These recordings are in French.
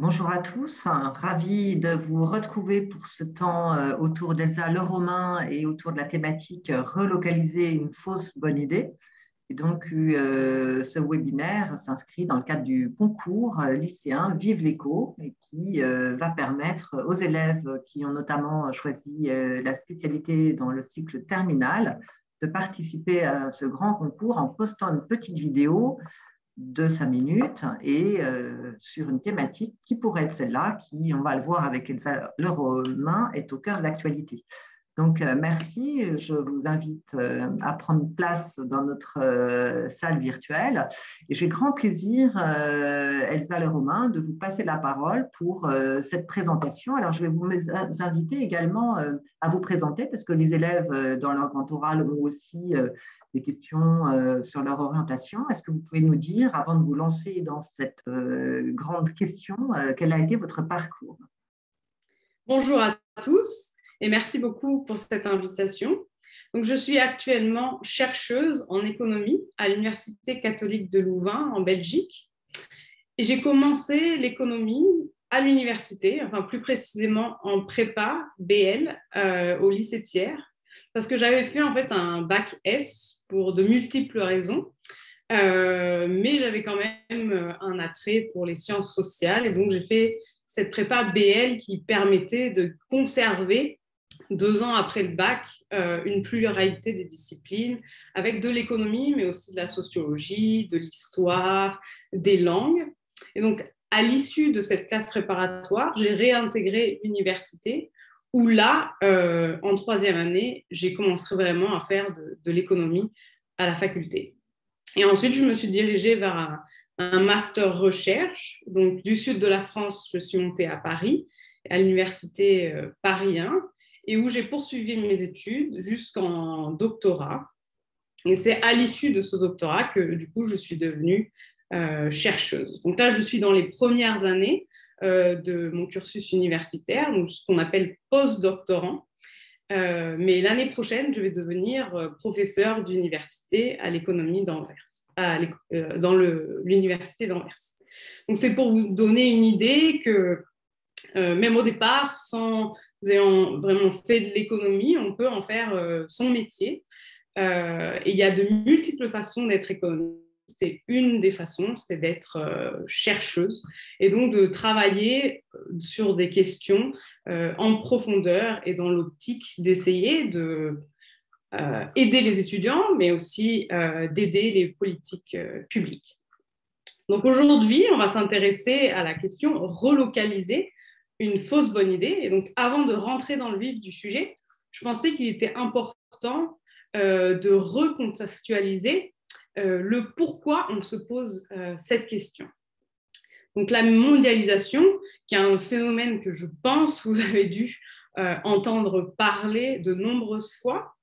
Bonjour à tous, ravi de vous retrouver pour ce temps autour d'Elsa Le Romain et autour de la thématique relocaliser une fausse bonne idée. Et donc, ce webinaire s'inscrit dans le cadre du concours lycéen Vive l'éco et qui va permettre aux élèves qui ont notamment choisi la spécialité dans le cycle terminal de participer à ce grand concours en postant une petite vidéo de 5 minutes et sur une thématique qui pourrait être celle-là, qui, on va le voir avec Elsa Le Romain, est au cœur de l'actualité. Donc, merci. Je vous invite à prendre place dans notre salle virtuelle. Et j'ai grand plaisir, Elsa Le Romain, de vous passer la parole pour cette présentation. Alors, je vais vous inviter également à vous présenter parce que les élèves, dans leur grand oral, ont aussi des questions sur leur orientation. Est-ce que vous pouvez nous dire, avant de vous lancer dans cette grande question, quel a été votre parcours? Bonjour à tous et merci beaucoup pour cette invitation. Donc, je suis actuellement chercheuse en économie à l'Université catholique de Louvain en Belgique. Et j'ai commencé l'économie à l'université, enfin plus précisément en prépa BL au lycée Thiers, parce que j'avais fait en fait un bac S pour de multiples raisons, mais j'avais quand même un attrait pour les sciences sociales et donc j'ai fait cette prépa BL qui permettait de conserver 2 ans après le bac une pluralité des disciplines avec de l'économie, mais aussi de la sociologie, de l'histoire, des langues. Et donc, à l'issue de cette classe préparatoire, j'ai réintégré l'université où là, en 3e année, j'ai commencé vraiment à faire de l'économie à la faculté. Et ensuite, je me suis dirigée vers un master recherche. Donc, du sud de la France, je suis montée à Paris, à l'université Paris 1, et où j'ai poursuivi mes études jusqu'en doctorat. Et c'est à l'issue de ce doctorat que, du coup, je suis devenue chercheuse. Donc là, je suis dans les premières années de mon cursus universitaire, donc ce qu'on appelle post-doctorant. Mais l'année prochaine, je vais devenir professeur d'université à l'économie d'Anvers, dans l'université d'Anvers. Donc c'est pour vous donner une idée que même au départ, sans ayant vraiment fait de l'économie, on peut en faire son métier. Et il y a de multiples façons d'être économiste. Et une des façons, c'est d'être chercheuse et donc de travailler sur des questions en profondeur et dans l'optique d'essayer de aider les étudiants, mais aussi d'aider les politiques publiques. Donc aujourd'hui, on va s'intéresser à la question relocaliser une fausse bonne idée. Et donc avant de rentrer dans le vif du sujet, je pensais qu'il était important de recontextualiser le pourquoi on se pose cette question. Donc la mondialisation, qui est un phénomène que je pense vous avez dû entendre parler de nombreuses fois,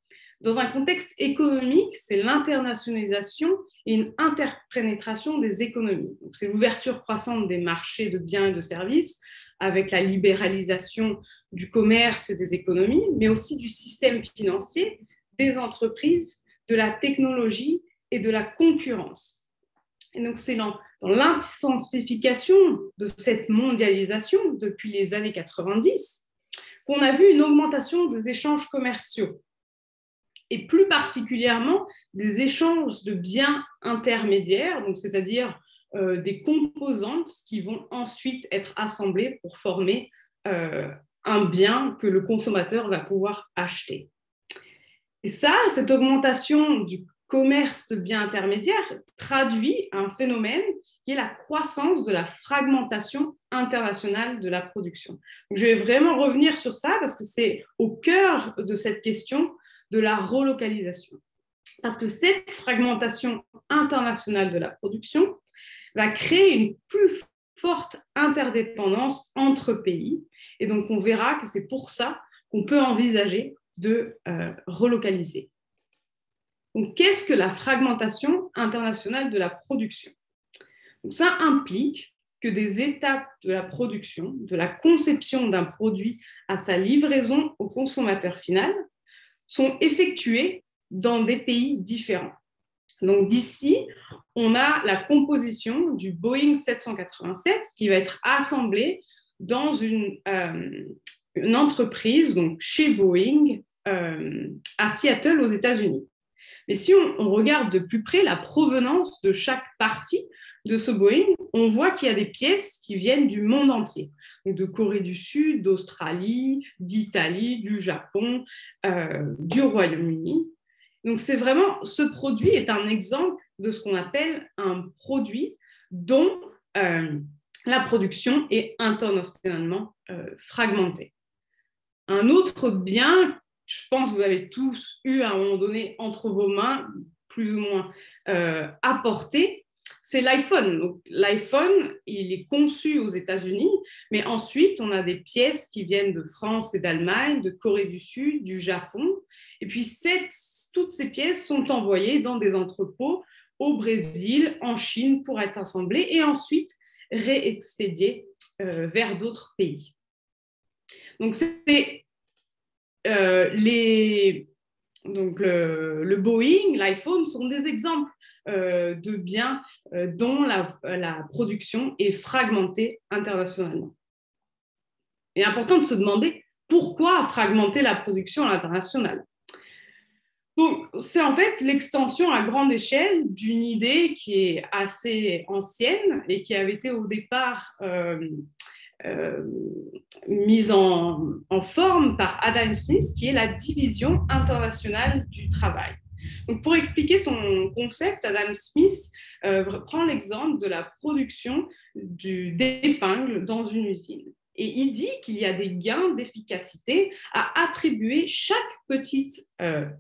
dans un contexte économique, c'est l'internationalisation et une interpénétration des économies. Donc, c'est l'ouverture croissante des marchés de biens et de services avec la libéralisation du commerce et des économies, mais aussi du système financier, des entreprises, de la technologie et de la concurrence. Et donc, c'est dans l'intensification de cette mondialisation depuis les années 90 qu'on a vu une augmentation des échanges commerciaux et plus particulièrement des échanges de biens intermédiaires, donc c'est-à-dire des composantes qui vont ensuite être assemblées pour former un bien que le consommateur va pouvoir acheter. Et ça, cette augmentation du commerce de biens intermédiaires traduit un phénomène qui est la croissance de la fragmentation internationale de la production. Donc, je vais vraiment revenir sur ça parce que c'est au cœur de cette question de la relocalisation. Parce que cette fragmentation internationale de la production va créer une plus forte interdépendance entre pays. Et donc, on verra que c'est pour ça qu'on peut envisager de relocaliser. Donc, qu'est-ce que la fragmentation internationale de la production? Donc, ça implique que des étapes de la production, de la conception d'un produit à sa livraison au consommateur final, sont effectuées dans des pays différents. Donc d'ici, on a la composition du Boeing 787 qui va être assemblé dans une entreprise, donc chez Boeing, à Seattle, aux États-Unis. Mais si on regarde de plus près la provenance de chaque partie de ce Boeing, on voit qu'il y a des pièces qui viennent du monde entier, donc de Corée du Sud, d'Australie, d'Italie, du Japon, du Royaume-Uni. Donc c'est vraiment, ce produit est un exemple de ce qu'on appelle un produit dont la production est internationalement fragmentée. Un autre bien, je pense que vous avez tous eu à un moment donné entre vos mains, plus ou moins apporté, c'est l'iPhone. Donc, l'iPhone, il est conçu aux États-Unis, mais ensuite, on a des pièces qui viennent de France et d'Allemagne, de Corée du Sud, du Japon. Et puis, toutes ces pièces sont envoyées dans des entrepôts au Brésil, en Chine, pour être assemblées et ensuite réexpédiées vers d'autres pays. Donc, le Boeing, l'iPhone sont des exemples de biens dont la production est fragmentée internationalement. Il est important de se demander pourquoi fragmenter la production à l'international. Donc, c'est en fait l'extension à grande échelle d'une idée qui est assez ancienne et qui avait été au départ mise en forme par Adam Smith, qui est la division internationale du travail. Donc, pour expliquer son concept, Adam Smith prend l'exemple de la production d'épingles dans une usine. Et il dit qu'il y a des gains d'efficacité à attribuer chaque petite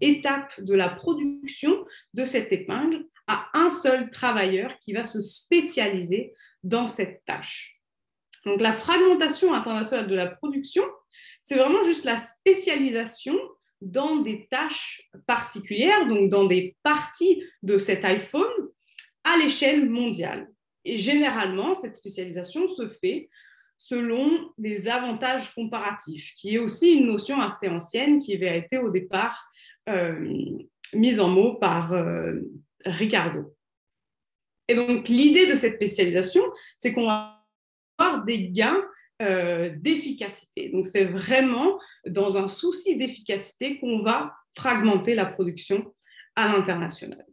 étape de la production de cette épingle à un seul travailleur qui va se spécialiser dans cette tâche. Donc, la fragmentation internationale de la production, c'est vraiment juste la spécialisation dans des tâches particulières, donc dans des parties de cet iPhone à l'échelle mondiale. Et généralement, cette spécialisation se fait selon des avantages comparatifs, qui est aussi une notion assez ancienne qui avait été au départ mise en mots par Ricardo. Et donc, l'idée de cette spécialisation, c'est qu'on va avoir des gains d'efficacité. Donc, c'est vraiment dans un souci d'efficacité qu'on va fragmenter la production à l'international.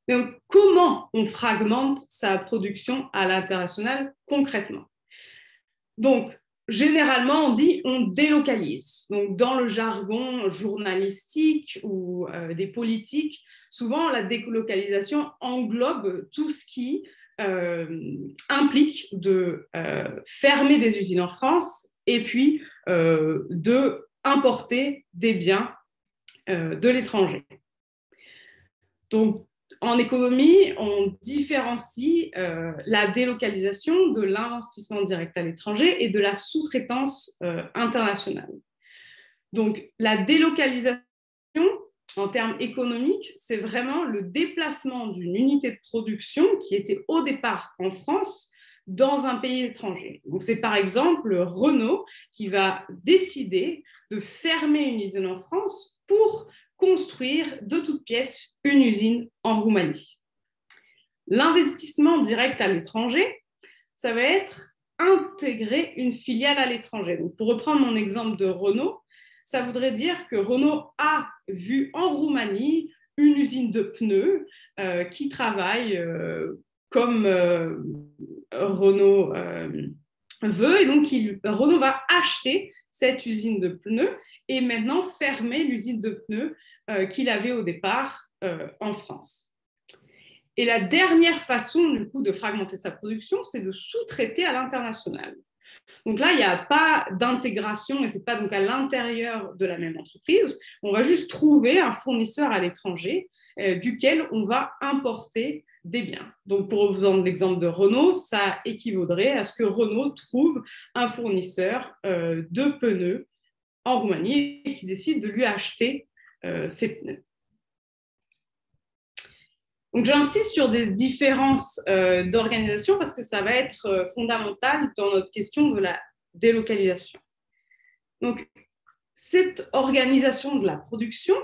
Donc, comment on fragmente sa production à l'international concrètement? Donc, généralement, on dit on délocalise. Donc, dans le jargon journalistique ou des politiques, souvent la délocalisation englobe tout ce qui implique de fermer des usines en France et puis de importer des biens de l'étranger. Donc, en économie, on différencie la délocalisation de l'investissement direct à l'étranger et de la sous-traitance internationale. Donc, la délocalisation, en termes économiques, c'est vraiment le déplacement d'une unité de production qui était au départ en France dans un pays étranger. Donc, c'est par exemple Renault qui va décider de fermer une usine en France pour construire de toutes pièces une usine en Roumanie. L'investissement direct à l'étranger, ça va être intégrer une filiale à l'étranger. Donc, pour reprendre mon exemple de Renault, ça voudrait dire que Renault a vu en Roumanie une usine de pneus qui travaille comme Renault veut. Et donc, Renault va acheter cette usine de pneus et maintenant fermer l'usine de pneus qu'il avait au départ en France. Et la dernière façon, du coup, de fragmenter sa production, c'est de sous-traiter à l'international. Donc là, il n'y a pas d'intégration et ce n'est pas donc à l'intérieur de la même entreprise. On va juste trouver un fournisseur à l'étranger duquel on va importer des biens. Donc, pour reprendre l'exemple de Renault, ça équivaudrait à ce que Renault trouve un fournisseur de pneus en Roumanie et qui décide de lui acheter ces pneus. Donc, j'insiste sur des différences d'organisation parce que ça va être fondamental dans notre question de la délocalisation. Donc, cette organisation de la production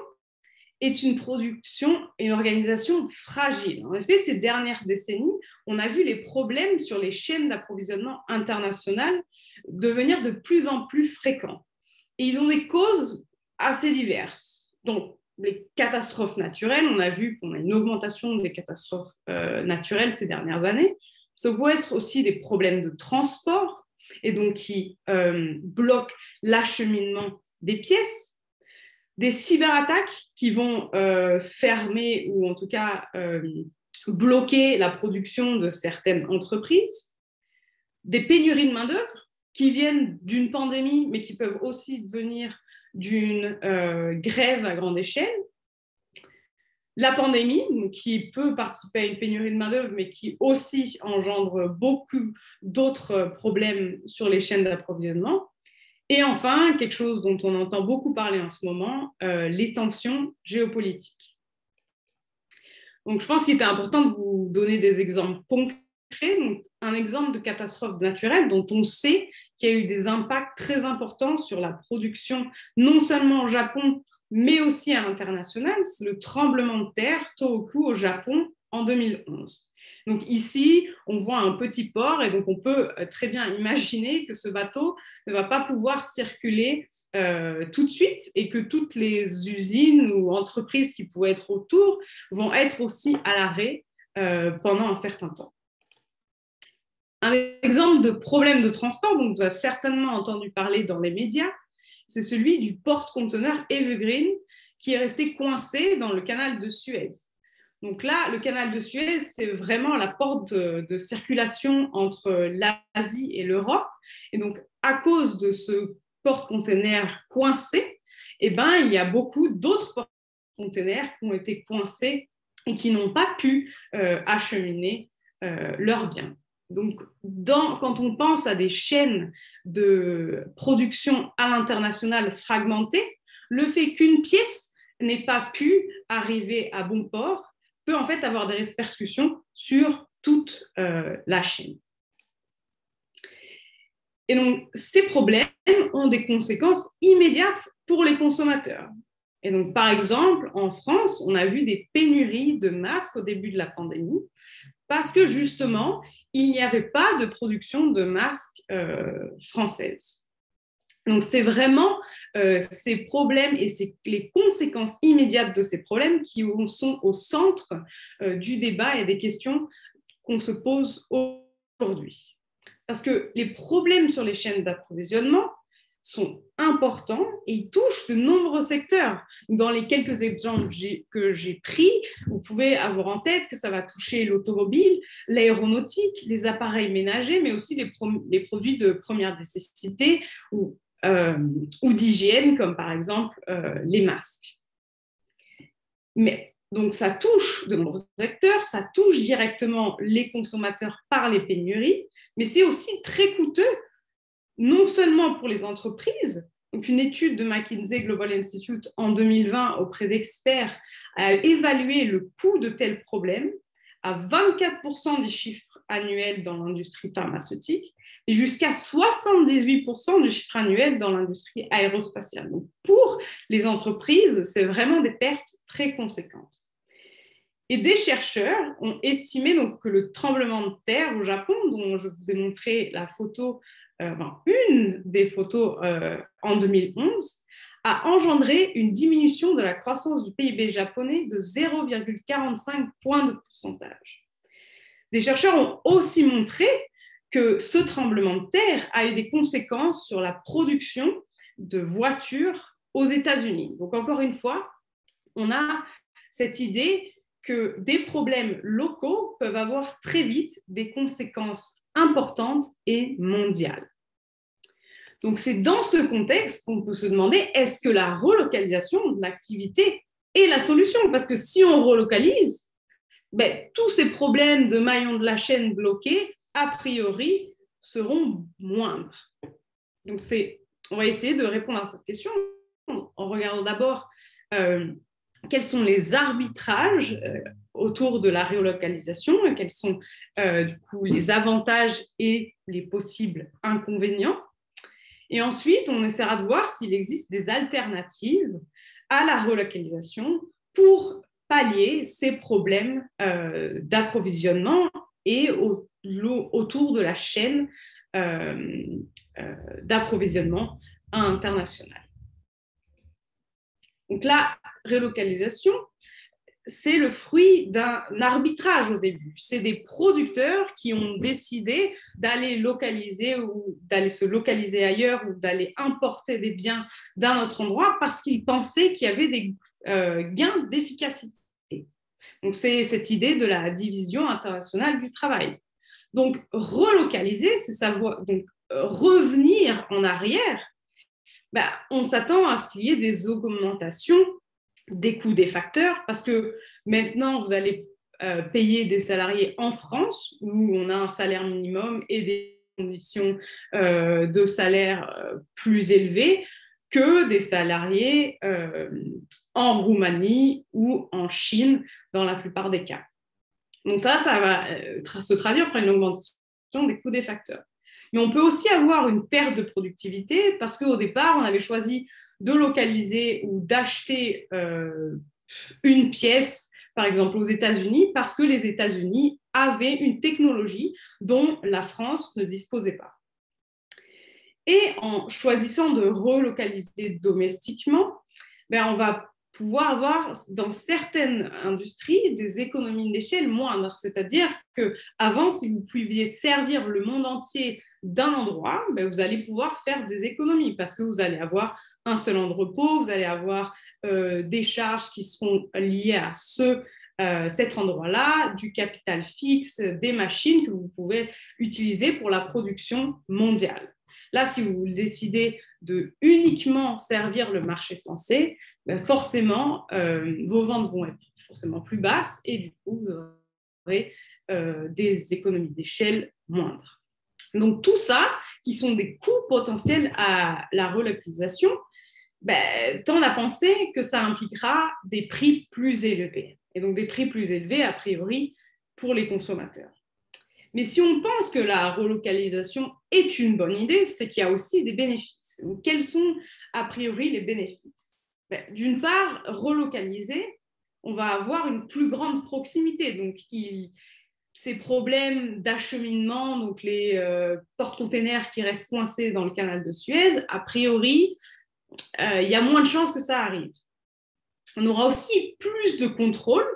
est une production et une organisation fragile. En effet, ces dernières décennies, on a vu les problèmes sur les chaînes d'approvisionnement internationales devenir de plus en plus fréquents. Et ils ont des causes assez diverses. Donc, les catastrophes naturelles, on a vu qu'on a une augmentation des catastrophes naturelles ces dernières années. Ça peut être aussi des problèmes de transport, et donc qui bloquent l'acheminement des pièces, des cyberattaques qui vont fermer ou en tout cas bloquer la production de certaines entreprises, des pénuries de main-d'œuvre qui viennent d'une pandémie, mais qui peuvent aussi venir d'une grève à grande échelle. La pandémie, qui peut participer à une pénurie de main-d'œuvre, mais qui aussi engendre beaucoup d'autres problèmes sur les chaînes d'approvisionnement. Et enfin, quelque chose dont on entend beaucoup parler en ce moment, les tensions géopolitiques. Donc, je pense qu'il était important de vous donner des exemples concrets. Donc, un exemple de catastrophe naturelle dont on sait qu'il y a eu des impacts très importants sur la production, non seulement au Japon, mais aussi à l'international, c'est le tremblement de terre Tohoku au Japon en 2011. Donc ici, on voit un petit port et donc on peut très bien imaginer que ce bateau ne va pas pouvoir circuler tout de suite et que toutes les usines ou entreprises qui pourraient être autour vont être aussi à l'arrêt pendant un certain temps. Un exemple de problème de transport dont vous avez certainement entendu parler dans les médias, c'est celui du porte-conteneurs Evergreen qui est resté coincé dans le canal de Suez. Donc là, le canal de Suez, c'est vraiment la porte de circulation entre l'Asie et l'Europe. Et donc, à cause de ce porte-conteneurs coincé, eh ben, il y a beaucoup d'autres porte-conteneurs qui ont été coincés et qui n'ont pas pu acheminer leurs biens. Donc, quand on pense à des chaînes de production à l'international fragmentées, le fait qu'une pièce n'ait pas pu arriver à bon port peut en fait avoir des répercussions sur toute la chaîne. Et donc, ces problèmes ont des conséquences immédiates pour les consommateurs. Et donc, par exemple, en France, on a vu des pénuries de masques au début de la pandémie parce que justement, il n'y avait pas de production de masques française. Donc, c'est vraiment ces problèmes et les conséquences immédiates de ces problèmes qui sont au centre du débat et des questions qu'on se pose aujourd'hui. Parce que les problèmes sur les chaînes d'approvisionnement sont importants et ils touchent de nombreux secteurs. Dans les quelques exemples que j'ai pris, vous pouvez avoir en tête que ça va toucher l'automobile, l'aéronautique, les appareils ménagers, mais aussi les produits de première nécessité ou d'hygiène, comme par exemple les masques. Mais donc ça touche de nombreux acteurs, ça touche directement les consommateurs par les pénuries, mais c'est aussi très coûteux, non seulement pour les entreprises. Donc une étude de McKinsey Global Institute en 2020 auprès d'experts a évalué le coût de tels problèmes à 24% des chiffres annuels dans l'industrie pharmaceutique et jusqu'à 78% du chiffre annuel dans l'industrie aérospatiale. Donc, pour les entreprises, c'est vraiment des pertes très conséquentes. Et des chercheurs ont estimé donc, que le tremblement de terre au Japon, dont je vous ai montré la photo, une des photos en 2011, a engendré une diminution de la croissance du PIB japonais de 0,45 points de pourcentage. Des chercheurs ont aussi montré que ce tremblement de terre a eu des conséquences sur la production de voitures aux États-Unis. Donc, encore une fois, on a cette idée que des problèmes locaux peuvent avoir très vite des conséquences importantes et mondiales. Donc, c'est dans ce contexte qu'on peut se demander est-ce que la relocalisation de l'activité est la solution? Parce que si on relocalise, tous ces problèmes de maillons de la chaîne bloqués, a priori, seront moindres. Donc, on va essayer de répondre à cette question en regardant d'abord quels sont les arbitrages autour de la relocalisation, quels sont du coup les avantages et les possibles inconvénients. Et ensuite, on essaiera de voir s'il existe des alternatives à la relocalisation pour pallier ces problèmes d'approvisionnement et autour de la chaîne d'approvisionnement internationale. Donc la relocalisation, c'est le fruit d'un arbitrage au début. C'est des producteurs qui ont décidé d'aller localiser ou d'aller se localiser ailleurs ou d'aller importer des biens d'un autre endroit parce qu'ils pensaient qu'il y avait des gains d'efficacité. Donc c'est cette idée de la division internationale du travail. Donc relocaliser, c'est savoir donc revenir en arrière. On s'attend à ce qu'il y ait des augmentations des coûts des facteurs parce que maintenant, vous allez payer des salariés en France où on a un salaire minimum et des conditions de salaire plus élevées que des salariés en Roumanie ou en Chine dans la plupart des cas. Donc ça va se traduire par une augmentation des coûts des facteurs. Mais on peut aussi avoir une perte de productivité parce qu'au départ, on avait choisi de localiser ou d'acheter une pièce, par exemple aux États-Unis, parce que les États-Unis avaient une technologie dont la France ne disposait pas. Et en choisissant de relocaliser domestiquement, on va pouvoir avoir dans certaines industries des économies d'échelle moindres. C'est-à-dire qu'avant, si vous pouviez servir le monde entier d'un endroit, vous allez pouvoir faire des économies parce que vous allez avoir un seul entrepôt, vous allez avoir des charges qui seront liées à cet endroit-là, du capital fixe, des machines que vous pouvez utiliser pour la production mondiale. Là, si vous décidez de uniquement servir le marché français, forcément, vos ventes vont être forcément plus basses et du coup, vous aurez des économies d'échelle moindres. Donc, tout ça, qui sont des coûts potentiels à la relocalisation, on a pensé que ça impliquera des prix plus élevés. Et donc, des prix plus élevés, a priori, pour les consommateurs. Mais si on pense que la relocalisation est une bonne idée, c'est qu'il y a aussi des bénéfices. Donc, quels sont a priori les bénéfices ? D'une part, relocaliser, on va avoir une plus grande proximité. Donc, ces problèmes d'acheminement, donc les porte-containers qui restent coincés dans le canal de Suez, a priori, il y a moins de chances que ça arrive. On aura aussi plus de contrôle,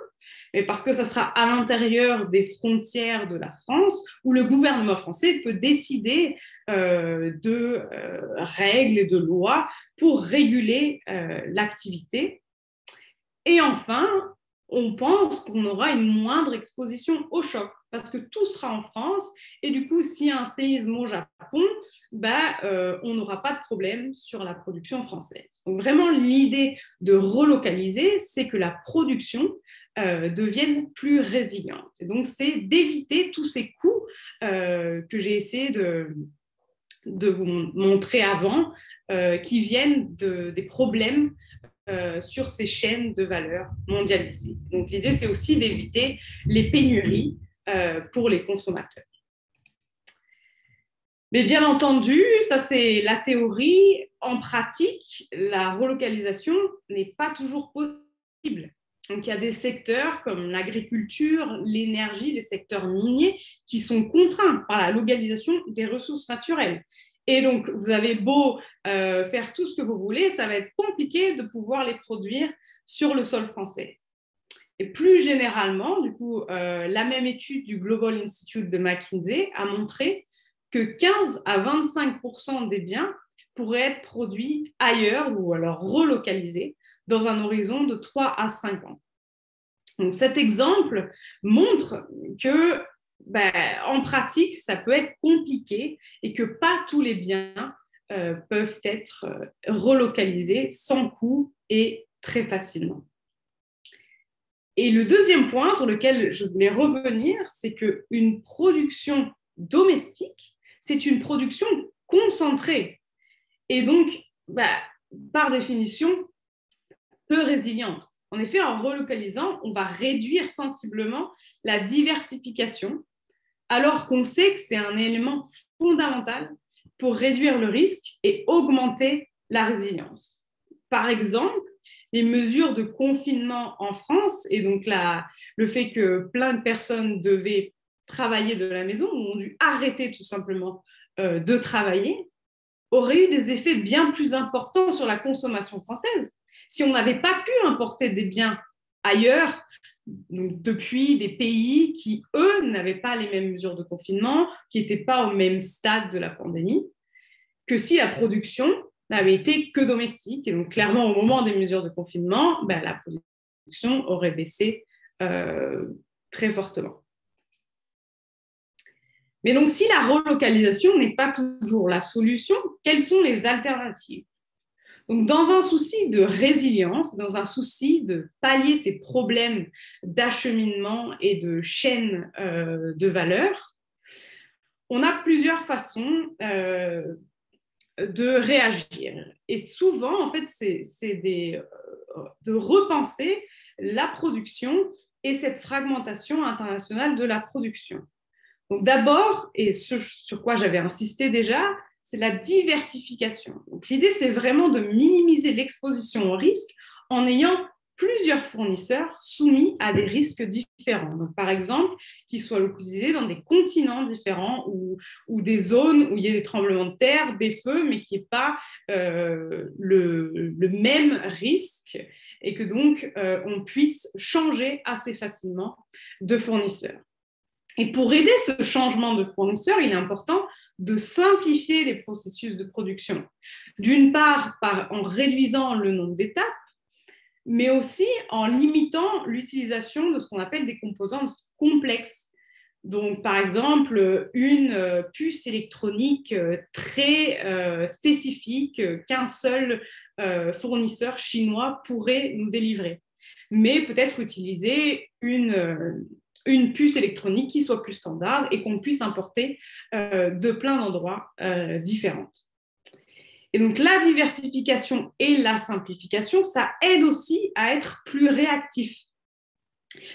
parce que ça sera à l'intérieur des frontières de la France, où le gouvernement français peut décider de règles et de lois pour réguler l'activité. Et enfin, on pense qu'on aura une moindre exposition au choc, parce que tout sera en France, et du coup, s'il y a un séisme au Japon, on n'aura pas de problème sur la production française. Donc vraiment, l'idée de relocaliser, c'est que la production devienne plus résiliente. Et donc, c'est d'éviter tous ces coûts que j'ai essayé de vous montrer avant, qui viennent des problèmes sur ces chaînes de valeur mondialisées. Donc, l'idée, c'est aussi d'éviter les pénuries pour les consommateurs. Mais bien entendu, ça c'est la théorie. En pratique, la relocalisation n'est pas toujours possible. Donc, il y a des secteurs comme l'agriculture, l'énergie, les secteurs miniers qui sont contraints par la localisation des ressources naturelles. Et donc, vous avez beau faire tout ce que vous voulez, ça va être compliqué de pouvoir les produire sur le sol français. Et plus généralement, du coup, la même étude du Global Institute de McKinsey a montré que 15 à 25% des biens pourraient être produits ailleurs ou alors relocalisés dans un horizon de 3 à 5 ans. Donc, cet exemple montre que en pratique, ça peut être compliqué et que pas tous les biens peuvent être relocalisés sans coût et très facilement. Et le deuxième point sur lequel je voulais revenir, c'est qu'une production domestique, c'est une production concentrée et donc, par définition, peu résiliente. En effet, en relocalisant, on va réduire sensiblement la diversification, alors qu'on sait que c'est un élément fondamental pour réduire le risque et augmenter la résilience. Par exemple, les mesures de confinement en France et donc le fait que plein de personnes devaient travailler de la maison ou ont dû arrêter tout simplement de travailler, aurait eu des effets bien plus importants sur la consommation française. Si on n'avait pas pu importer des biens ailleurs, donc depuis des pays qui, eux, n'avaient pas les mêmes mesures de confinement, qui n'étaient pas au même stade de la pandémie, que si la production n'avait été que domestique. Et donc, clairement, au moment des mesures de confinement, la production aurait baissé très fortement. Mais donc, si la relocalisation n'est pas toujours la solution, quelles sont les alternatives? Donc, dans un souci de résilience, dans un souci de pallier ces problèmes d'acheminement et de chaîne de valeur, on a plusieurs façons de réagir. Et souvent, en fait, c'est de repenser la production et cette fragmentation internationale de la production. Donc d'abord, et ce sur quoi j'avais insisté déjà, c'est la diversification. Donc l'idée, c'est vraiment de minimiser l'exposition au risque en ayant plusieurs fournisseurs soumis à des risques différents. Donc, par exemple, qu'ils soient localisés dans des continents différents ou des zones où il y a des tremblements de terre, des feux, mais qui n'y ait pas le même risque et que donc on puisse changer assez facilement de fournisseur. Et pour aider ce changement de fournisseur, il est important de simplifier les processus de production. D'une part, en réduisant le nombre d'étapes, mais aussi en limitant l'utilisation de ce qu'on appelle des composantes complexes. Donc, par exemple, une puce électronique très spécifique qu'un seul fournisseur chinois pourrait nous délivrer. Mais peut-être utiliser une puce électronique qui soit plus standard et qu'on puisse importer de plein d'endroits différents. Et donc, la diversification et la simplification, ça aide aussi à être plus réactif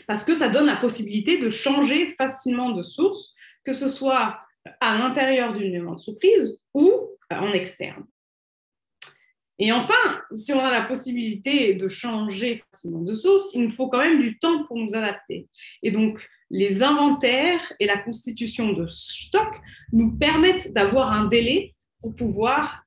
parce que ça donne la possibilité de changer facilement de source, que ce soit à l'intérieur d'une entreprise ou en externe. Et enfin, si on a la possibilité de changer facilement de source, il nous faut quand même du temps pour nous adapter. Et donc, les inventaires et la constitution de stock nous permettent d'avoir un délai pour pouvoir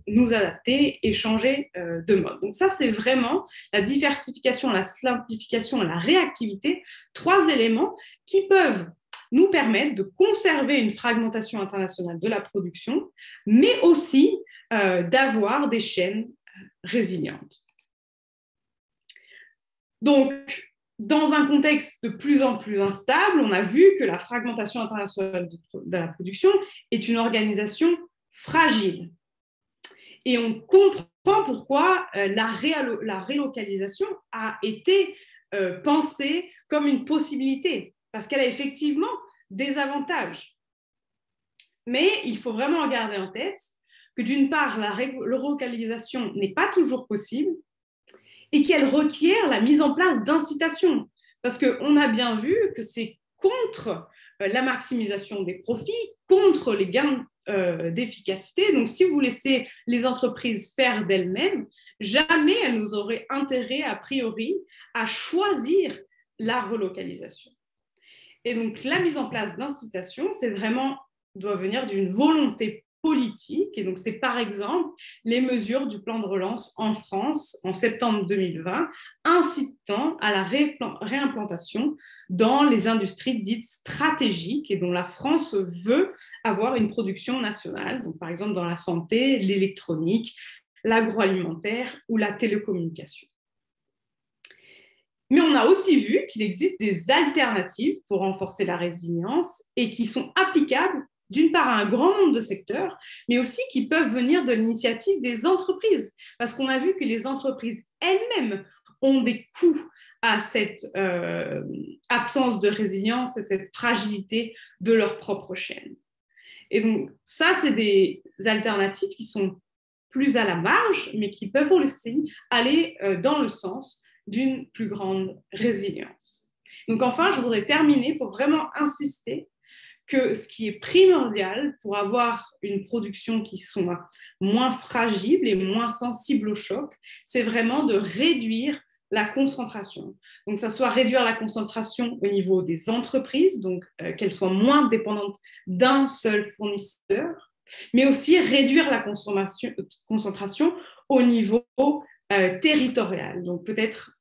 nous adapter et changer de mode. Donc ça, c'est vraiment la diversification, la simplification et la réactivité, 3 éléments qui peuvent nous permettre de conserver une fragmentation internationale de la production, mais aussi d'avoir des chaînes résilientes. Donc, dans un contexte de plus en plus instable, on a vu que la fragmentation internationale de la production est une organisation fragile. Et on comprend pourquoi la relocalisation a été pensée comme une possibilité, parce qu'elle a effectivement des avantages. Mais il faut vraiment garder en tête que d'une part, la relocalisation n'est pas toujours possible et qu'elle requiert la mise en place d'incitations. Parce qu'on a bien vu que c'est contre la maximisation des profits, contre les gains d'efficacité. Donc, si vous laissez les entreprises faire d'elles-mêmes, jamais elles nous auraient intérêt, a priori, à choisir la relocalisation. Et donc, la mise en place d'incitations, doit venir d'une volonté politique. Et donc, c'est par exemple les mesures du plan de relance en France en septembre 2020, incitant à la réimplantation dans les industries dites stratégiques et dont la France veut avoir une production nationale. Donc, par exemple, dans la santé, l'électronique, l'agroalimentaire ou la télécommunication. Mais on a aussi vu qu'il existe des alternatives pour renforcer la résilience et qui sont applicables d'une part à un grand nombre de secteurs, mais aussi qui peuvent venir de l'initiative des entreprises, parce qu'on a vu que les entreprises elles-mêmes ont des coûts à cette absence de résilience et cette fragilité de leur propre chaîne. Et donc, ça, c'est des alternatives qui sont plus à la marge, mais qui peuvent aussi aller dans le sens d'une plus grande résilience. Donc, enfin, je voudrais terminer pour vraiment insister que ce qui est primordial pour avoir une production qui soit moins fragile et moins sensible au choc, c'est vraiment de réduire la concentration. Donc, ça soit réduire la concentration au niveau des entreprises, donc qu'elles soient moins dépendantes d'un seul fournisseur, mais aussi réduire la concentration au niveau territorial. Donc, peut-être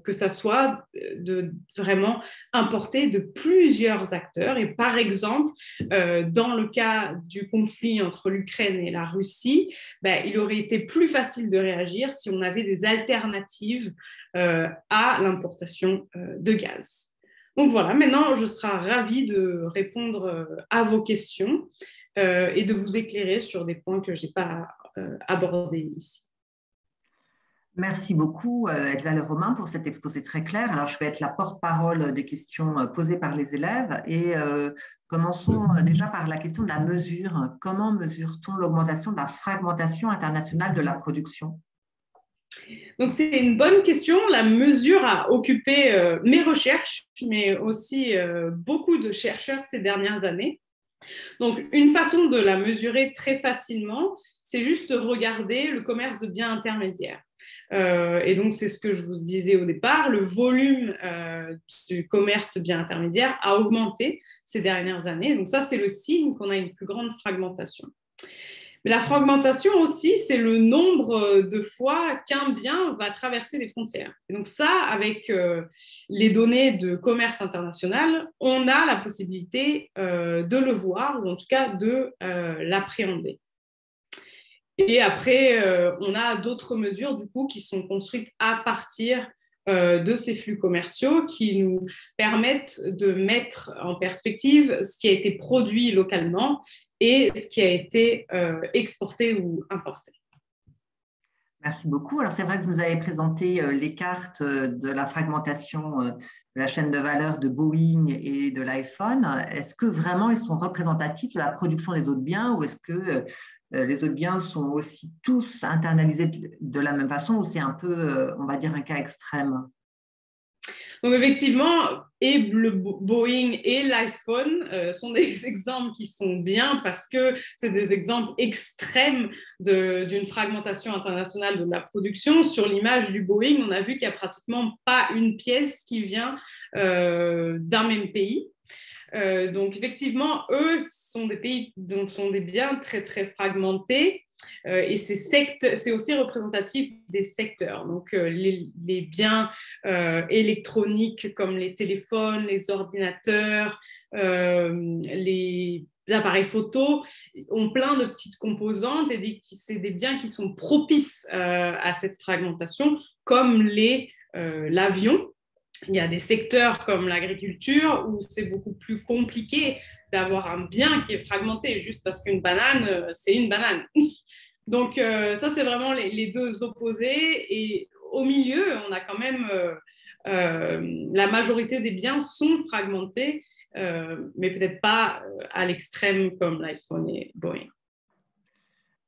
que ça soit de vraiment importer de plusieurs acteurs. Et par exemple, dans le cas du conflit entre l'Ukraine et la Russie, il aurait été plus facile de réagir si on avait des alternatives à l'importation de gaz. Donc voilà, maintenant, je serai ravie de répondre à vos questions et de vous éclairer sur des points que je n'ai pas abordés ici. Merci beaucoup, Elsa Leromain, pour cet exposé très clair. Alors, je vais être la porte-parole des questions posées par les élèves et commençons déjà par la question de la mesure. Comment mesure-t-on l'augmentation de la fragmentation internationale de la production? Donc, c'est une bonne question. La mesure a occupé mes recherches, mais aussi beaucoup de chercheurs ces dernières années. Donc, une façon de la mesurer très facilement, c'est juste de regarder le commerce de biens intermédiaires. Et donc, c'est ce que je vous disais au départ, le volume du commerce de biens intermédiaires a augmenté ces dernières années. Donc, ça, c'est le signe qu'on a une plus grande fragmentation. Mais la fragmentation aussi, c'est le nombre de fois qu'un bien va traverser les frontières. Et donc ça, avec les données de commerce international, on a la possibilité de le voir, ou en tout cas de l'appréhender. Et après, on a d'autres mesures du coup qui sont construites à partir de ces flux commerciaux qui nous permettent de mettre en perspective ce qui a été produit localement et ce qui a été exporté ou importé. Merci beaucoup. Alors, c'est vrai que vous nous avez présenté les cartes de la fragmentation de la chaîne de valeur de Boeing et de l'iPhone. Est-ce que vraiment ils sont représentatifs de la production des autres biens ou est-ce que les autres biens sont aussi tous internalisés de la même façon ou c'est un peu, on va dire, un cas extrême? Donc effectivement, et le Boeing et l'iPhone sont des exemples qui sont bien parce que c'est des exemples extrêmes d'une fragmentation internationale de la production. Sur l'image du Boeing, on a vu qu'il n'y a pratiquement pas une pièce qui vient d'un même pays. Donc effectivement, eux sont des pays, donc sont des biens très très fragmentés. Et c'est aussi représentatif des secteurs. Donc, les biens électroniques comme les téléphones, les ordinateurs, les appareils photo ont plein de petites composantes et c'est des biens qui sont propices à cette fragmentation, comme l'avion. Il y a des secteurs comme l'agriculture où c'est beaucoup plus compliqué d'avoir un bien qui est fragmenté juste parce qu'une banane, c'est une banane. Donc, ça, c'est vraiment les deux opposés. Et au milieu, on a quand même la majorité des biens sont fragmentés, mais peut-être pas à l'extrême comme l'iPhone et Boeing.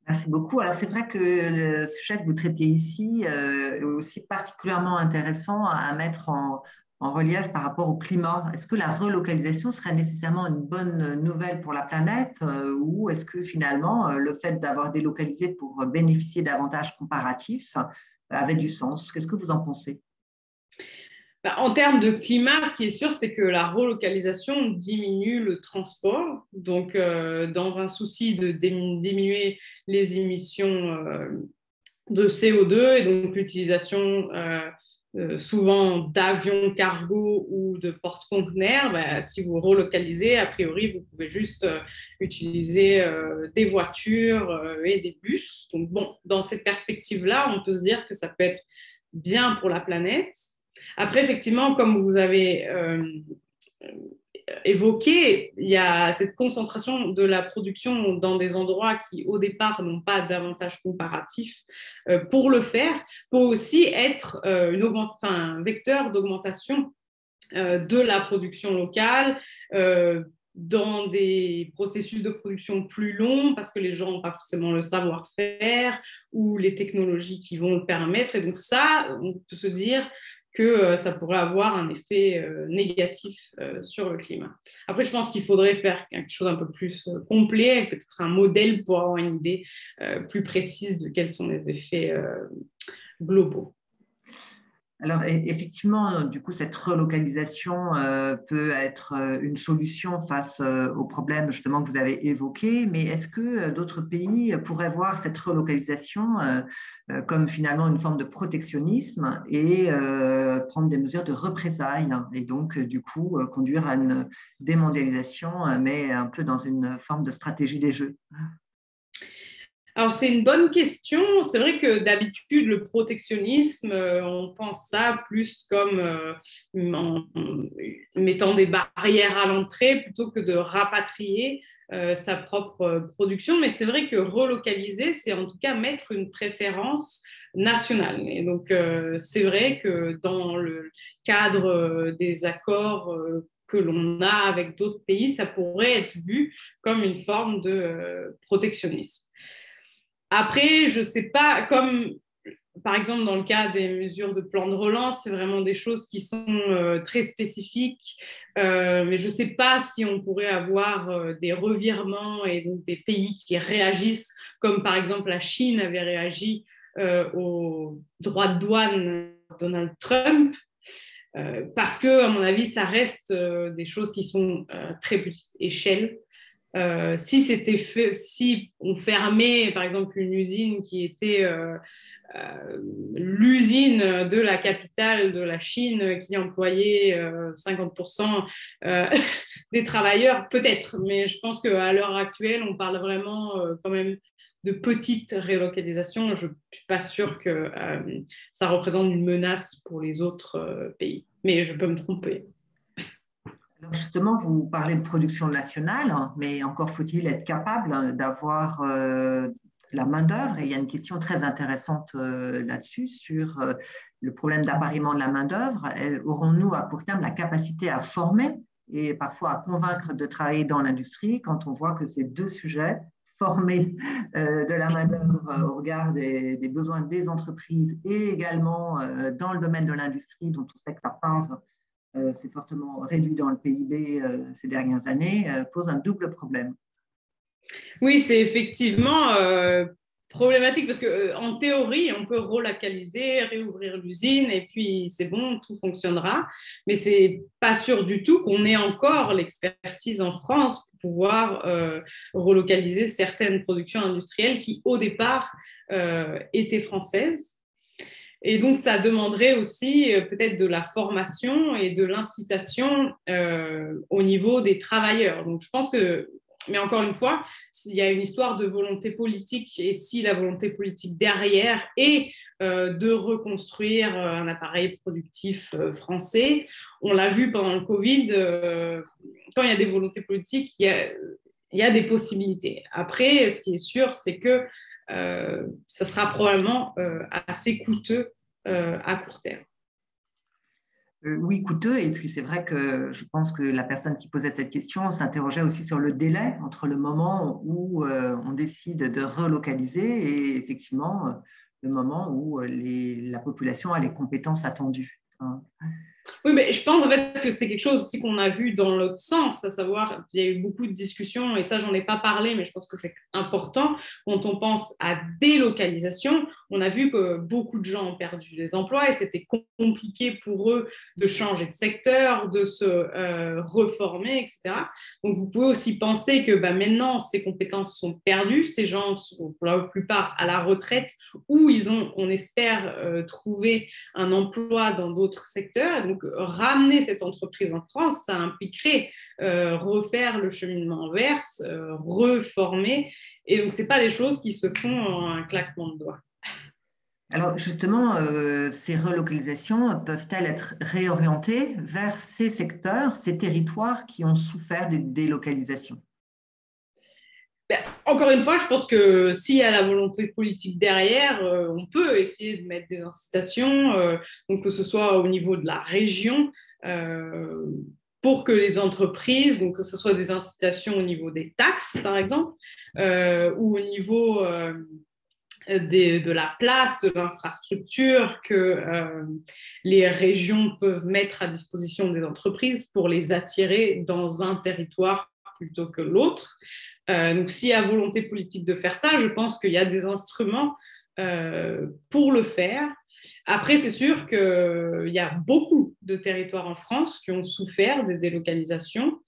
Merci beaucoup. Alors, c'est vrai que le sujet que vous traitez ici est aussi particulièrement intéressant à mettre en relief par rapport au climat. Est-ce que la relocalisation serait nécessairement une bonne nouvelle pour la planète ou est-ce que finalement, le fait d'avoir délocalisé pour bénéficier d'avantages comparatifs avait du sens? Qu'est-ce que vous en pensez? En termes de climat, ce qui est sûr, c'est que la relocalisation diminue le transport. Donc, dans un souci de diminuer les émissions de CO2 et donc l'utilisation souvent d'avions cargo ou de porte-conteneurs, si vous relocalisez, a priori, vous pouvez juste utiliser des voitures et des bus. Donc, bon, dans cette perspective-là, on peut se dire que ça peut être bien pour la planète. Après, effectivement, comme vous avez évoqué, il y a cette concentration de la production dans des endroits qui, au départ, n'ont pas d'avantage comparatif pour le faire, peut aussi être un vecteur d'augmentation de la production locale dans des processus de production plus longs parce que les gens n'ont pas forcément le savoir-faire ou les technologies qui vont le permettre. Et donc ça, on peut se dire que ça pourrait avoir un effet négatif sur le climat. Après, je pense qu'il faudrait faire quelque chose un peu plus complet, peut-être un modèle pour avoir une idée plus précise de quels sont les effets globaux. Alors, effectivement, du coup, cette relocalisation peut être une solution face aux problèmes justement que vous avez évoqués, mais est-ce que d'autres pays pourraient voir cette relocalisation comme finalement une forme de protectionnisme et prendre des mesures de représailles et donc, du coup, conduire à une démondialisation, mais un peu dans une forme de stratégie des jeux? Alors, c'est une bonne question. C'est vrai que d'habitude, le protectionnisme, on pense ça plus comme en mettant des barrières à l'entrée plutôt que de rapatrier sa propre production. Mais c'est vrai que relocaliser, c'est en tout cas mettre une préférence nationale. Et donc, c'est vrai que dans le cadre des accords que l'on a avec d'autres pays, ça pourrait être vu comme une forme de protectionnisme. Après, je ne sais pas, comme par exemple dans le cas des mesures de plan de relance, c'est vraiment des choses qui sont très spécifiques, mais je ne sais pas si on pourrait avoir des revirements et donc des pays qui réagissent, comme par exemple la Chine avait réagi aux droits de douane de Donald Trump. Parce que, à mon avis, ça reste des choses qui sont très petite échelle. Si on fermait par exemple une usine qui était l'usine de la capitale de la Chine qui employait 50% des travailleurs, peut-être, mais je pense qu'à l'heure actuelle, on parle vraiment quand même de petites relocalisations. Je ne suis pas sûre que ça représente une menace pour les autres pays, mais je peux me tromper. Alors justement, vous parlez de production nationale, mais encore faut-il être capable d'avoir la main-d'œuvre. Et il y a une question très intéressante là-dessus, sur le problème d'appariement de la main-d'œuvre. Aurons-nous à court terme la capacité à former et parfois à convaincre de travailler dans l'industrie quand on voit que ces deux sujets, former de la main-d'œuvre au regard des besoins des entreprises et également dans le domaine de l'industrie, dont on sait que la part c'est fortement réduit dans le PIB ces dernières années, pose un double problème. Oui, c'est effectivement problématique parce qu'en théorie, on peut relocaliser, réouvrir l'usine et puis c'est bon, tout fonctionnera. Mais ce n'est pas sûr du tout qu'on ait encore l'expertise en France pour pouvoir relocaliser certaines productions industrielles qui, au départ, étaient françaises. Et donc, ça demanderait aussi peut-être de la formation et de l'incitation au niveau des travailleurs. Donc, je pense que, mais encore une fois, s'il y a une histoire de volonté politique et si la volonté politique derrière est de reconstruire un appareil productif français, on l'a vu pendant le Covid, quand il y a des volontés politiques, il y a des possibilités. Après, ce qui est sûr, c'est que ça sera probablement assez coûteux à court terme. Oui, coûteux. Et puis, c'est vrai que je pense que la personne qui posait cette question s'interrogeait aussi sur le délai entre le moment où on décide de relocaliser et effectivement le moment où la population a les compétences attendues. Oui, mais je pense en fait que c'est quelque chose aussi qu'on a vu dans l'autre sens, à savoir qu'il y a eu beaucoup de discussions, et ça, j'en ai pas parlé, mais je pense que c'est important. Quand on pense à délocalisation, on a vu que beaucoup de gens ont perdu des emplois et c'était compliqué pour eux de changer de secteur, de se reformer, etc. Donc, vous pouvez aussi penser que maintenant, ces compétences sont perdues, ces gens sont pour la plupart à la retraite ou ils ont, on espère, trouvé un emploi dans d'autres secteurs. Donc, ramener cette entreprise en France, ça impliquerait refaire le cheminement inverse, reformer. Et donc, ce n'est pas des choses qui se font en un claquement de doigts. Alors justement, ces relocalisations peuvent-elles être réorientées vers ces secteurs, ces territoires qui ont souffert des délocalisations? Encore une fois, je pense que s'il y a la volonté politique derrière, on peut essayer de mettre des incitations, donc que ce soit au niveau de la région, pour que les entreprises, donc que ce soit des incitations au niveau des taxes, par exemple, ou au niveau de la place, de l'infrastructure que les régions peuvent mettre à disposition des entreprises pour les attirer dans un territoire plutôt que l'autre. Donc, s'il y a volonté politique de faire ça, je pense qu'il y a des instruments pour le faire. Après, c'est sûr qu'il y a beaucoup de territoires en France qui ont souffert des délocalisations.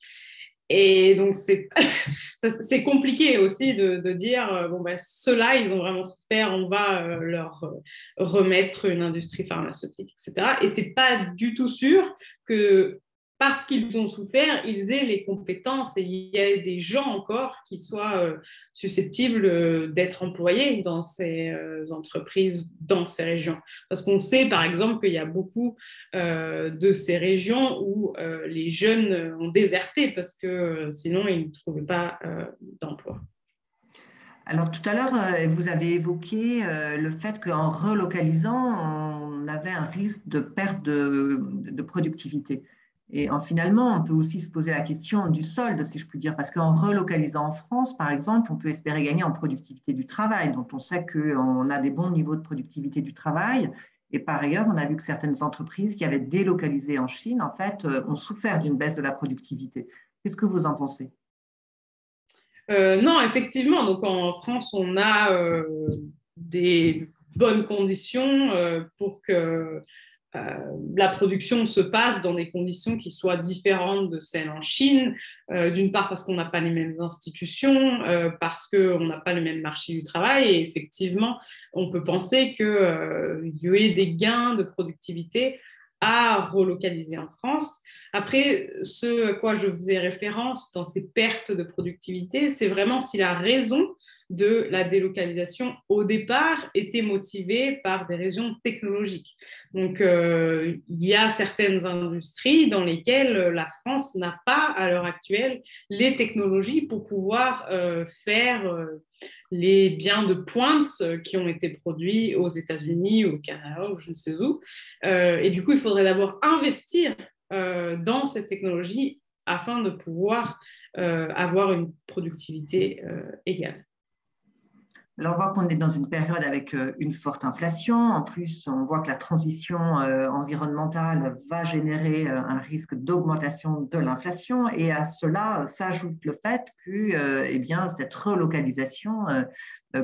Et donc, c'est compliqué aussi de dire, bon, ben, ceux-là, ils ont vraiment souffert, on va leur remettre une industrie pharmaceutique, etc. Et ce n'est pas du tout sûr que parce qu'ils ont souffert, ils aient les compétences et il y a des gens encore qui soient susceptibles d'être employés dans ces entreprises, dans ces régions. Parce qu'on sait, par exemple, qu'il y a beaucoup de ces régions où les jeunes ont déserté parce que sinon, ils ne trouvaient pas d'emploi. Alors tout à l'heure, vous avez évoqué le fait qu'en relocalisant, on avait un risque de perte de productivité. Et finalement, on peut aussi se poser la question du solde, si je puis dire, parce qu'en relocalisant en France, par exemple, on peut espérer gagner en productivité du travail, dont on sait qu'on a des bons niveaux de productivité du travail. Et par ailleurs, on a vu que certaines entreprises qui avaient délocalisé en Chine, en fait, ont souffert d'une baisse de la productivité. Qu'est-ce que vous en pensez? Non, effectivement. Donc en France, on a des bonnes conditions pour que la production se passe dans des conditions qui soient différentes de celles en Chine, d'une part parce qu'on n'a pas les mêmes institutions, parce qu'on n'a pas le même marché du travail, et effectivement, on peut penser qu'il y ait des gains de productivité à relocaliser en France. Après, ce à quoi je faisais référence dans ces pertes de productivité, c'est vraiment si la raison de la délocalisation au départ était motivée par des raisons technologiques. Donc, il y a certaines industries dans lesquelles la France n'a pas, à l'heure actuelle, les technologies pour pouvoir faire les biens de pointe qui ont été produits aux États-Unis, au Canada ou je ne sais où. Et du coup, il faudrait d'abord investir dans cette technologie afin de pouvoir avoir une productivité égale. Alors, on voit qu'on est dans une période avec une forte inflation. En plus, on voit que la transition environnementale va générer un risque d'augmentation de l'inflation. Et à cela s'ajoute le fait que eh bien, cette relocalisation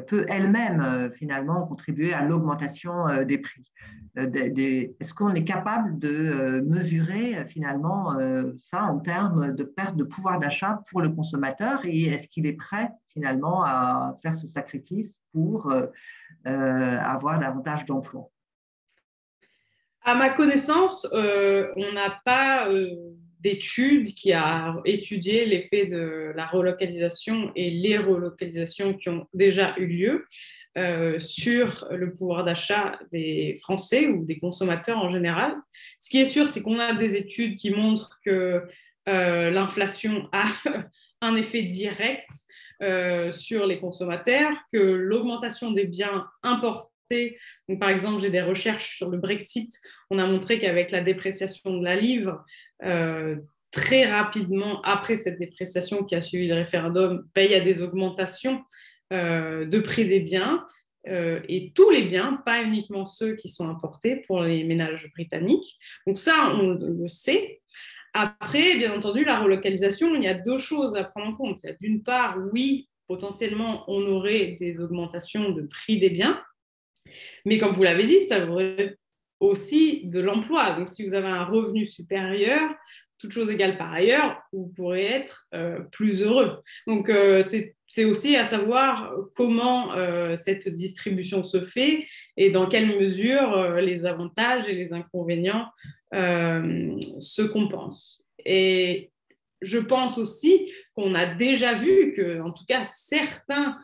peut elle-même finalement contribuer à l'augmentation des prix. Est-ce qu'on est capable de mesurer finalement ça en termes de perte de pouvoir d'achat pour le consommateur et est-ce qu'il est prêt finalement à faire ce sacrifice pour avoir davantage d'emplois? À ma connaissance, on n'a pas d'étude qui a étudié l'effet de la relocalisation et les relocalisations qui ont déjà eu lieu sur le pouvoir d'achat des Français ou des consommateurs en général. Ce qui est sûr, c'est qu'on a des études qui montrent que l'inflation a un effet direct sur les consommateurs, que l'augmentation des biens importés, donc par exemple, j'ai des recherches sur le Brexit, on a montré qu'avec la dépréciation de la livre, très rapidement, après cette dépréciation qui a suivi le référendum, il y a des augmentations de prix des biens, et tous les biens, pas uniquement ceux qui sont importés pour les ménages britanniques. Donc ça, on le sait. Après, bien entendu, la relocalisation, il y a deux choses à prendre en compte. D'une part, oui, potentiellement, on aurait des augmentations de prix des biens, mais comme vous l'avez dit, ça aurait aussi de l'emploi. Donc, si vous avez un revenu supérieur, toute chose égale par ailleurs, vous pourrez être plus heureux. Donc, c'est aussi à savoir comment cette distribution se fait et dans quelle mesure les avantages et les inconvénients se compensent. Et je pense aussi qu'on a déjà vu que, en tout cas, certains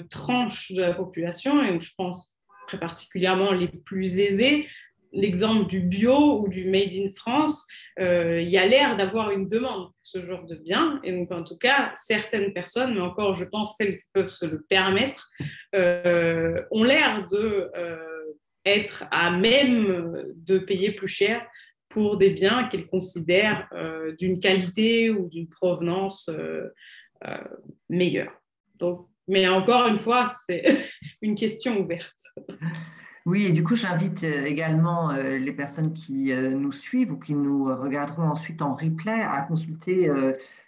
tranches de la population, et je pense très particulièrement les plus aisés, l'exemple du bio ou du Made in France, il y a l'air d'avoir une demande pour ce genre de biens. Et donc, en tout cas, certaines personnes, mais encore, je pense, celles qui peuvent se le permettre, ont l'air d'être à même de payer plus cher pour des biens qu'elles considèrent d'une qualité ou d'une provenance meilleure. Donc, Mais encore une fois, c'est une question ouverte. Oui, et du coup, j'invite également les personnes qui nous suivent ou qui nous regarderont ensuite en replay à consulter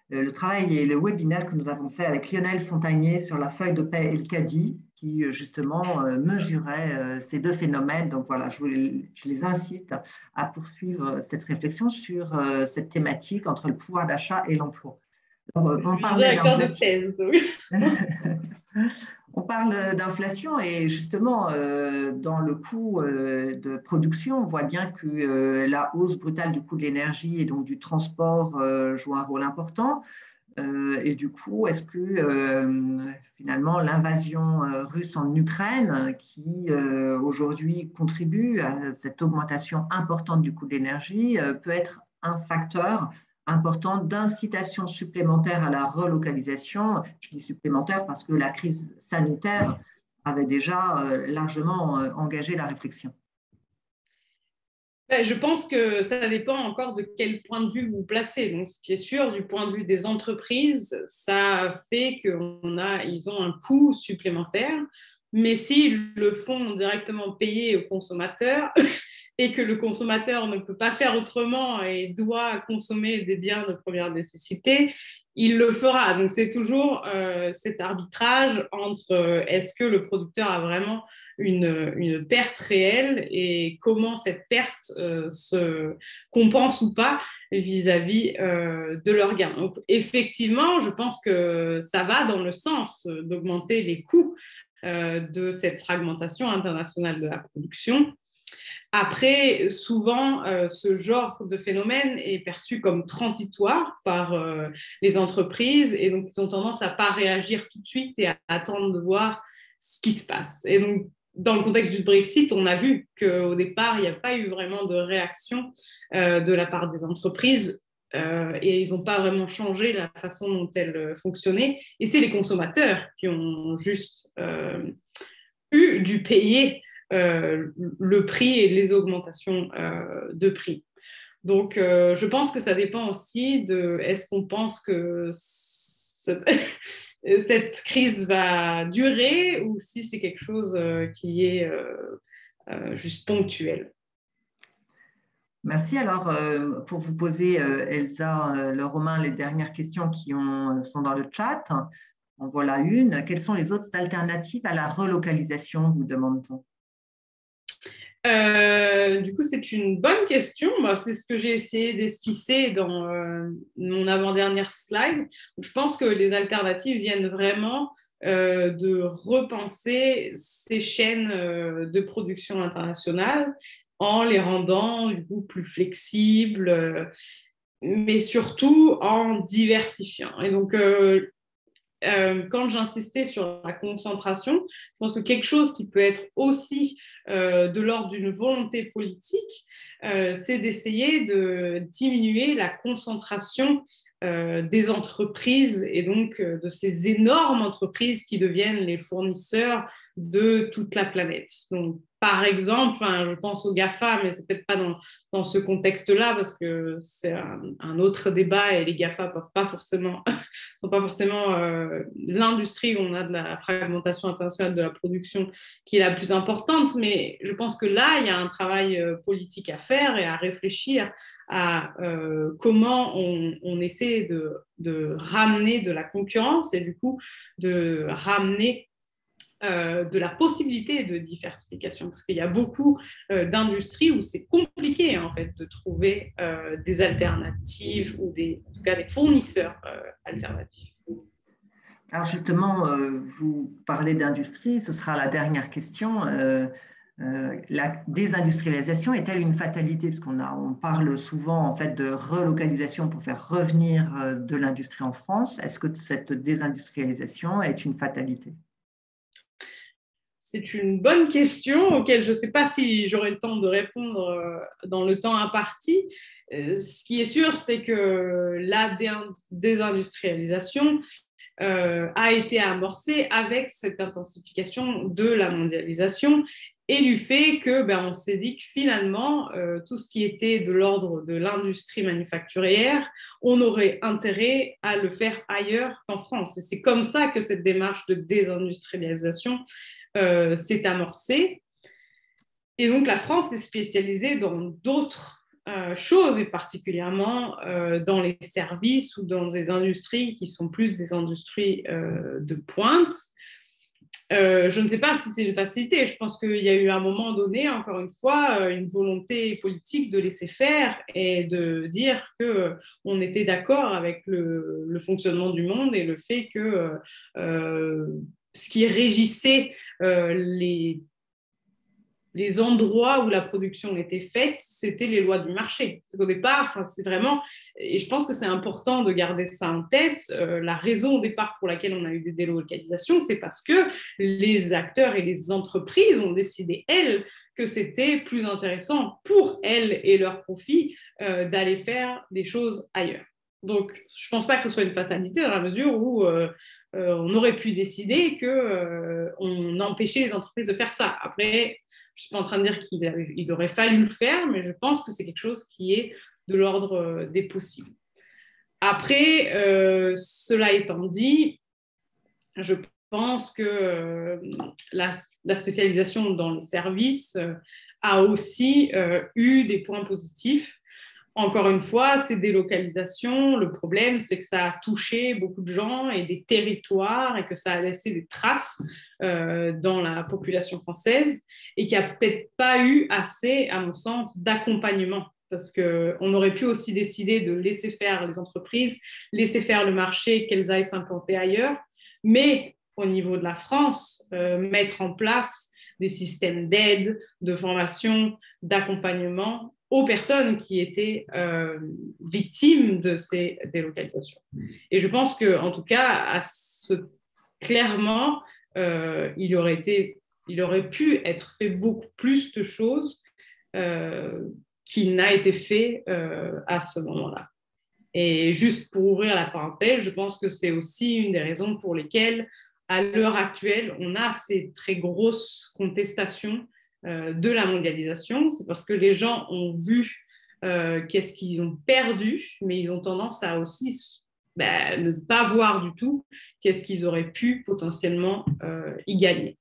le travail et le webinaire que nous avons fait avec Lionel Fontagnier sur la feuille de paix et le caddie, qui justement mesurait ces deux phénomènes. Donc voilà, je les incite à poursuivre cette réflexion sur cette thématique entre le pouvoir d'achat et l'emploi. On parlait Directeur de d'inflation. thèse, oui. On parle d'inflation et justement, dans le coût de production, on voit bien que la hausse brutale du coût de l'énergie et donc du transport joue un rôle important. Et du coup, est-ce que finalement l'invasion russe en Ukraine, qui aujourd'hui contribue à cette augmentation importante du coût de l'énergie, peut être un facteur important d'incitation supplémentaire à la relocalisation? Je dis supplémentaire parce que la crise sanitaire avait déjà largement engagé la réflexion. Je pense que ça dépend encore de quel point de vue vous vous placez. Donc, ce qui est sûr, du point de vue des entreprises, ça fait qu'ils ont un coût supplémentaire. Mais s'ils le font directement payer au consommateur et que le consommateur ne peut pas faire autrement et doit consommer des biens de première nécessité, il le fera. Donc, c'est toujours cet arbitrage entre est-ce que le producteur a vraiment une perte réelle et comment cette perte se compense ou pas vis-à-vis de leurs gains. Donc, effectivement, je pense que ça va dans le sens d'augmenter les coûts de cette fragmentation internationale de la production. Après, souvent, ce genre de phénomène est perçu comme transitoire par les entreprises et donc ils ont tendance à ne pas réagir tout de suite et à attendre de voir ce qui se passe. Et donc, dans le contexte du Brexit, on a vu qu'au départ, il n'y a pas eu vraiment de réaction de la part des entreprises et ils n'ont pas vraiment changé la façon dont elles fonctionnaient. Et c'est les consommateurs qui ont juste eu dû payer le prix et les augmentations de prix. Donc, je pense que ça dépend aussi de est-ce qu'on pense que cette crise va durer ou si c'est quelque chose qui est juste ponctuel. Merci. Alors, pour vous poser, Elsa, le Romain, les dernières questions qui sont dans le chat, en voilà une. Quelles sont les autres alternatives à la relocalisation, vous demande-t-on? Du coup, c'est une bonne question. C'est ce que j'ai essayé d'esquisser dans mon avant-dernière slide. Je pense que les alternatives viennent vraiment de repenser ces chaînes de production internationale en les rendant du coup plus flexibles, mais surtout en diversifiant. Et donc, quand j'insistais sur la concentration, je pense que quelque chose qui peut être aussi de l'ordre d'une volonté politique, c'est d'essayer de diminuer la concentration des entreprises et donc de ces énormes entreprises qui deviennent les fournisseurs de toute la planète. Donc, par exemple, je pense aux GAFA, mais c'est peut-être pas dans ce contexte-là parce que c'est un autre débat et les GAFA ne sont pas forcément l'industrie où on a de la fragmentation internationale de la production qui est la plus importante, mais je pense que là, il y a un travail politique à faire et à réfléchir à comment on essaie de ramener de la concurrence et du coup de ramener de la possibilité de diversification, parce qu'il y a beaucoup d'industries où c'est compliqué en fait de trouver des alternatives ou en tout cas des fournisseurs alternatifs. Alors justement, vous parlez d'industrie, ce sera la dernière question. La désindustrialisation est-elle une fatalité? Parce on parle souvent en fait de relocalisation pour faire revenir de l'industrie en France. Est-ce que cette désindustrialisation est une fatalité? C'est une bonne question auquel je ne sais pas si j'aurai le temps de répondre dans le temps imparti. Ce qui est sûr, c'est que la désindustrialisation a été amorcée avec cette intensification de la mondialisation et du fait que on s'est dit que finalement, tout ce qui était de l'ordre de l'industrie manufacturière, on aurait intérêt à le faire ailleurs qu'en France. Et c'est comme ça que cette démarche de désindustrialisation s'est amorcée. Et donc, la France est spécialisée dans d'autres choses, et particulièrement dans les services ou dans des industries qui sont plus des industries de pointe. Je ne sais pas si c'est une facilité. Je pense qu'il y a eu à un moment donné, encore une fois, une volonté politique de laisser faire et de dire qu'on était d'accord avec le fonctionnement du monde et le fait que ce qui régissait les endroits où la production était faite, c'était les lois du marché. Parce qu'au départ, c'est vraiment, et je pense que c'est important de garder ça en tête, la raison au départ pour laquelle on a eu des délocalisations, c'est parce que les acteurs et les entreprises ont décidé, elles, que c'était plus intéressant pour elles et leurs profits d'aller faire des choses ailleurs. Donc, je ne pense pas que ce soit une fatalité dans la mesure où on aurait pu décider qu'on empêchait les entreprises de faire ça. Après, je ne suis pas en train de dire qu'il aurait fallu le faire, mais je pense que c'est quelque chose qui est de l'ordre des possibles. Après, cela étant dit, je pense que la spécialisation dans les services a aussi eu des points positifs. Encore une fois, ces délocalisations, le problème, c'est que ça a touché beaucoup de gens et des territoires et que ça a laissé des traces dans la population française et qu'il n'y a peut-être pas eu assez, à mon sens, d'accompagnement. Parce qu'on aurait pu aussi décider de laisser faire les entreprises, laisser faire le marché, qu'elles aillent s'implanter ailleurs, mais au niveau de la France, mettre en place des systèmes d'aide, de formation, d'accompagnement aux personnes qui étaient victimes de ces délocalisations. Et je pense qu'en tout cas, clairement, il aurait pu être fait beaucoup plus de choses qu'il n'a été fait à ce moment-là. Et juste pour ouvrir la parenthèse, je pense que c'est aussi une des raisons pour lesquelles, à l'heure actuelle, on a ces très grosses contestations de la mondialisation. C'est parce que les gens ont vu qu'est-ce qu'ils ont perdu, mais ils ont tendance à aussi ne pas voir du tout qu'est-ce qu'ils auraient pu potentiellement y gagner.